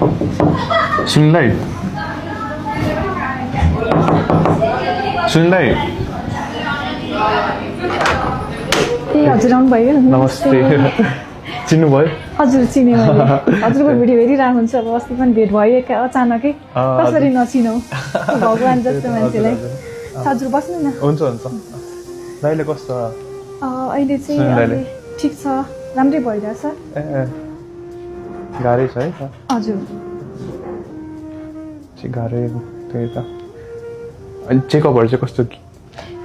सुनिलाई सुनिलाई ए हजुर आउनुभयो नमस्ते चिन्नुभयो हजुर चिने मैले हजुरको भिडियो हेरिरहेको हुन्छ अब अस्ति पनि भेट भयो अचानकै कसरी नचिनौ भगवान् जस्तो मान्छेलाई हजुर बस्नु न हुन्छ हुन्छ दाइले कस्तो अहिले चाहिँ अहिले ठिक छ राम्रै भइरहेछ ए गाह्रै छ है हजुर गाह्रै त्यही त अनि चेकअपहरू चाहिँ कस्तो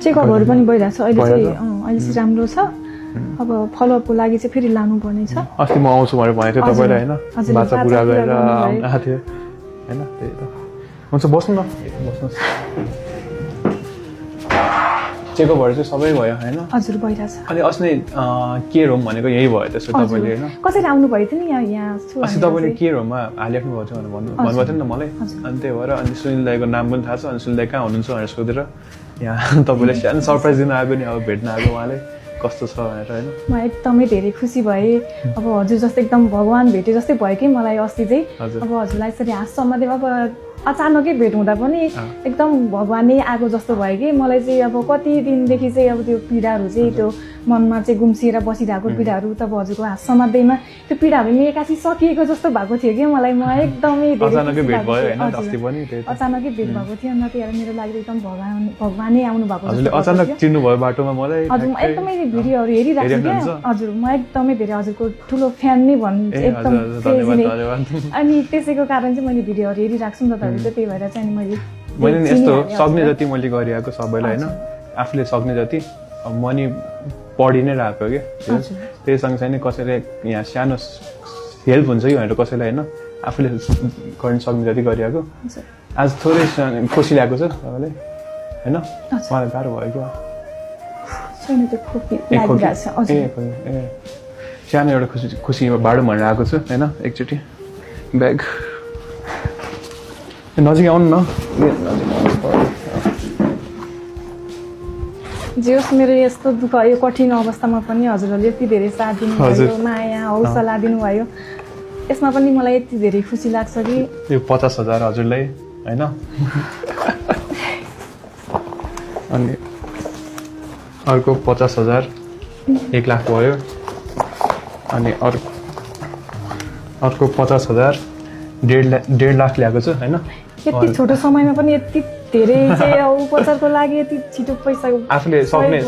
चेकअपहरू पनि भइरहेछ अहिले चाहिँ राम्रो छ अब फलोअपको लागि चाहिँ फेरि लानुपर्ने छ अस्ति म आउँछु भनेर भनेको थिएँ तपाईँलाई होइन बाचा पुरा गरेर आएको थियो होइन त्यही त हुन्छ बस्नु न बस्नुहोस् चेकअपहरू चाहिँ सबै भयो होइन हजुर भइरहेछ अनि अस्ति के रोम भनेको यही भयो त्यसो तपाईँले होइन कसरी आउनु भयो थियो नि यहाँ अस्ति तपाईँले के रोममा हालिराख्नु भएको थियो भनेर भन्नुभएको थियो नि त मलाई अनि त्यही भएर अनि सुनिल दाईको नाम पनि थाहा छ अनि सुनिल दाई कहाँ हुनुहुन्छ भनेर सोधेर यहाँ तपाईँले सानो सरप्राइज दिन आएको नि अब भेट्न आएको उहाँले कस्तो छ भनेर होइन म एकदमै धेरै खुसी भएँ अब हजुर जस्तो एकदम भगवान् भेटे जस्तै भयो कि मलाई अस्ति चाहिँ अब हजुरलाई यसरी हाँससम्म अब अचानकै भेट हुँदा पनि एकदम भगवानै आएको जस्तो भयो कि मलाई चाहिँ अब कति दिनदेखि चाहिँ अब त्यो पीडाहरू चाहिँ त्यो मनमा चाहिँ गुम्सिएर बसिरहेको पीडाहरू तब हजुरको हाँस समात्दैमा त्यो पीडाहरू नि एकासी सकिएको जस्तो भएको थियो कि मलाई म एकदमै अचानकै भेट भयो होइन अस्ति पनि अचानकै भेट भएको थियो अन्त त्यही मेरो लागि एकदम भगवानै आउनु भएको हजुरले अचानक चिन्नु भयो बाटोमा मलाई हजुर म एकदमै भिडियोहरू हेरिरहेको छु क्या हजुर म एकदमै धेरै हजुरको ठुलो फ्यान नै भन्नु एकदम अनि त्यसैको कारण चाहिँ मैले भिडियोहरू हेरिरहेको छु नि त त्यही भएर चाहिँ मैले नि यस्तो सक्ने जति मैले गरिरहेको सबैलाई होइन आफूले सक्ने जति म नि पढि नै रहेको क्या त्यही सँगसँगै कसैले यहाँ सानो हेल्प हुन्छ कि भनेर कसैलाई होइन आफूले गर्न सक्ने जति गरिरहेको आज थोरै खुसी लागेको छ तपाईँलाई होइन मलाई गाह्रो भयो क्या सानो एउटा खुसी बाटो भनेर आएको छु होइन एकचोटि ब्याग नजिक आउनु न जे होस् मेरो यस्तो दुःख यो कठिन अवस्थामा पनि हजुरहरूले यति धेरै साथ दिनुभयो माया हौसला दिनुभयो यसमा पनि मलाई यति धेरै खुसी लाग्छ कि यो 50,000 हजुरलाई होइन अनि अर्को 50,000 1 लाख भयो अनि अर्को 50,000 1.5 लाख ल्याएको छु होइन यति छोटो समयमा पनि यति धेरै चाहिँ उपचारको लागि यति छिटो पैसा आफूले सक्ने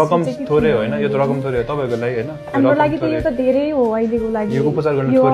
रकम थोरै होइन यो त रकम थोरै हो तपाईँको लागि होइन हाम्रो लागि त यो त धेरै हो अहिलेको लागि यो उपचार गर्न थोरै